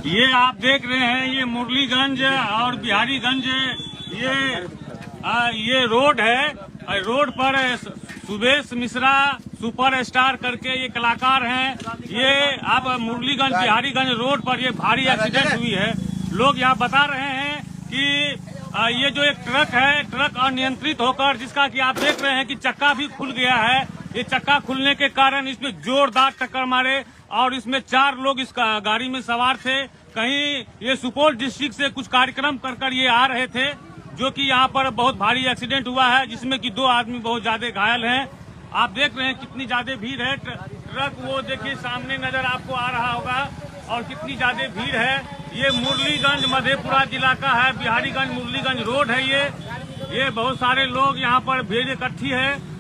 ये आप देख रहे हैं, ये मुरलीगंज और बिहारीगंज ये रोड है। रोड पर सुबेश मिश्रा सुपरस्टार करके ये कलाकार हैं। ये अब मुरलीगंज बिहारीगंज रोड पर ये भारी एक्सीडेंट हुई है। लोग यहाँ बता रहे हैं कि ये जो एक ट्रक है, ट्रक अनियंत्रित होकर, जिसका कि आप देख रहे हैं कि चक्का भी खुल गया है। ये चक्का खुलने के कारण इसमें जोरदार टक्कर मारे और इसमें 4 लोग इस गाड़ी में सवार थे। कहीं ये सुपौल डिस्ट्रिक्ट से कुछ कार्यक्रम कर ये आ रहे थे, जो कि यहाँ पर बहुत भारी एक्सीडेंट हुआ है, जिसमें कि 2 आदमी बहुत ज्यादा घायल हैं। आप देख रहे हैं कितनी ज्यादा भीड़ है। ट्रक वो देखिए सामने नजर आपको आ रहा होगा, और कितनी ज्यादा भीड़ है। ये मुरलीगंज मधेपुरा जिला का है, बिहारीगंज मुरलीगंज रोड है ये बहुत सारे लोग यहाँ पर भीड़ इकट्ठी है।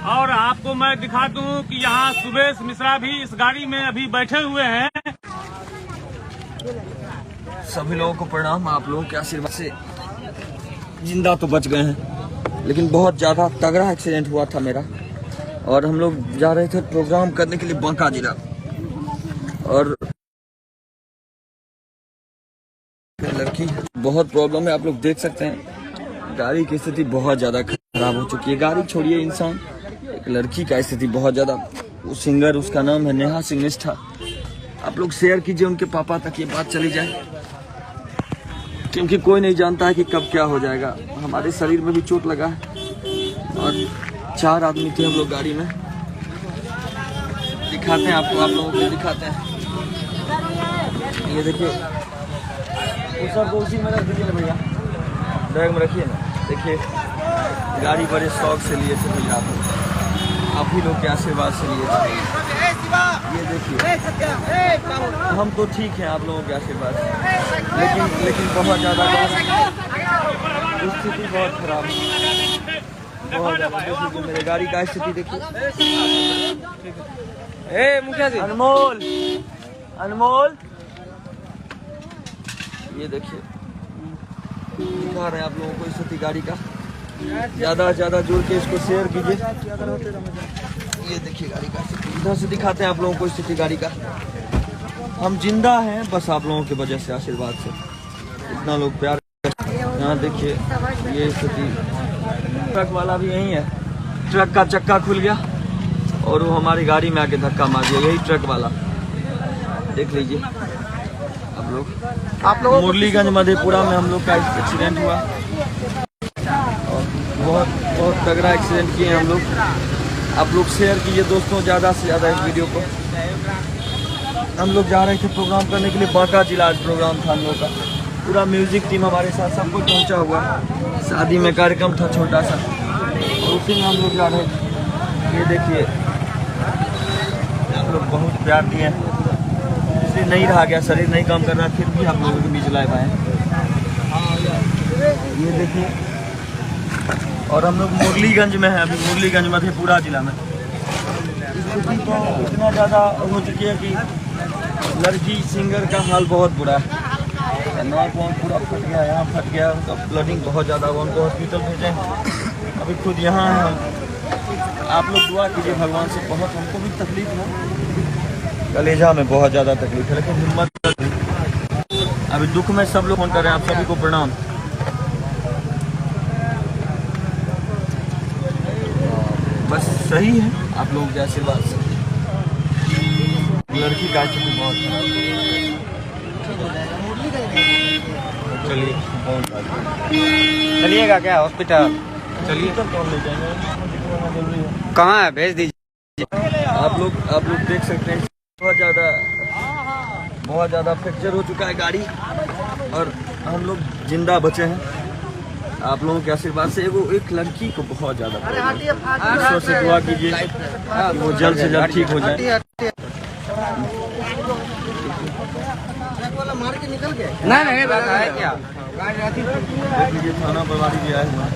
और आपको मैं दिखा दूं कि यहाँ सुबेश मिश्रा भी इस गाड़ी में अभी बैठे हुए हैं। सभी लोगों को प्रणाम। आप लोगों के आशीर्वाद से जिंदा तो बच गए हैं, लेकिन बहुत ज्यादा तगड़ा एक्सीडेंट हुआ था मेरा। और हम लोग जा रहे थे प्रोग्राम करने के लिए बांका जिला, और लड़की बहुत प्रॉब्लम है। आप लोग देख सकते हैं गाड़ी की स्थिति बहुत ज्यादा खराब हो चुकी है। गाड़ी छोड़िए, इंसान, एक लड़की का स्थिति बहुत ज्यादा। वो सिंगर, उसका नाम है नेहा सिंगनिष्ठा। आप लोग शेयर कीजिए उनके पापा तक ये बात चली जाए, क्योंकि कोई नहीं जानता है कि कब क्या हो जाएगा। हमारे शरीर में भी चोट लगा है और 4 आदमी थे हम लोग गाड़ी में। दिखाते हैं आपको, आप लोगों को दिखाते हैं। ये देखिए, उस सब को उसी में रख दीजिए ना भैया, बैग में रखिए ना। देखिए गाड़ी बड़े शौक से लिए थे भैया, आप ही लोग के आशीर्वाद से लिए थे। ये देखिए, हम तो ठीक हैं आप लोगों के आशीर्वाद से, लेकिन बहुत ज़्यादा स्थिति बहुत खराब है, बहुत ज़्यादा। देखिए मेरे गाड़ी का स्थिति देखिए। मुखिया जी, अनमोल अनमोल, ये देखिए दिखा रहे हैं आप लोगों को स्थिति गाड़ी का। ज्यादा से ज्यादा जोड़ के इसको शेयर कीजिए। ये देखिए गाड़ी का, इधर से दिखाते हैं आप लोगों को स्थिति गाड़ी का। हम जिंदा हैं बस आप लोगों की वजह से, आशीर्वाद से। इतना लोग प्यार। यहाँ देखिए ये स्थिति। ट्रक वाला भी यही है, ट्रक का चक्का खुल गया और वो हमारी गाड़ी में आके धक्का मार दिया। यही ट्रक वाला, देख लीजिए आप लोग। मुरलीगंज मधेपुरा में हम लोग का एक्सीडेंट हुआ, और बहुत तगड़ा एक्सीडेंट किए हम लोग। आप लोग शेयर कीजिए दोस्तों ज़्यादा से ज़्यादा इस वीडियो को। हम लोग जा रहे थे प्रोग्राम करने के लिए, बांका जिला प्रोग्राम था हम लोग का। पूरा म्यूजिक टीम हमारे साथ, सब कुछ पहुँचा हुआ। शादी में कार्यक्रम था छोटा सा, और उसी में हम लोग जा रहे थे। ये देखिए आप लोग बहुत प्यार दिए, नहीं रहा गया, शरीर नहीं काम कर रहा, फिर भी हम लोगों के बीच लाइव आए। ये देखिए, और हम लोग मुरलीगंज में हैं अभी, मुरलीगंज मधेपुरा जिला में। स्थिति तो इतना ज़्यादा हो चुकी है कि लड़की सिंगर का हाल बहुत बुरा है। नाक वाक पूरा फट गया, यहाँ फट गया, उनका ब्लडिंग बहुत ज़्यादा हुआ, उनको हॉस्पिटल भेजे। अभी खुद यहाँ हैं। आप लोग दुआ कीजिए भगवान से। बहुत हमको भी तकलीफ है, कलेजा में बहुत ज़्यादा तकलीफ है, लेकिन हिम्मत। अभी दुख में सब लोग फोन कर रहे हैं, आप सभी को प्रणाम। बस सही है आप लोगों के आशीर्वाद से। लड़की का स्थिति बहुत चलिएगा क्या हॉस्पिटल? चलिए, कौन ले जाएंगे, कहाँ है, भेज दीजिए। आप लोग देख सकते हैं बहुत ज़्यादा फ्रैक्चर हो चुका है गाड़ी, और हम लोग जिंदा बचे हैं आप लोगों के आशीर्वाद से। एक लड़की को बहुत ज़्यादा ईश्वर से दुआ कीजिए कि वो जल्द से जल्द ठीक हो जाए। नहीं बताया क्या? देख लीजिए थाना प्रभारी भी आए हुए हैं।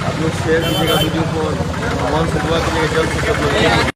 आप लोग शेयर कीजिएगा वीडियो को, भगवान से दुआ कीजिएगा जल्द से जल्द।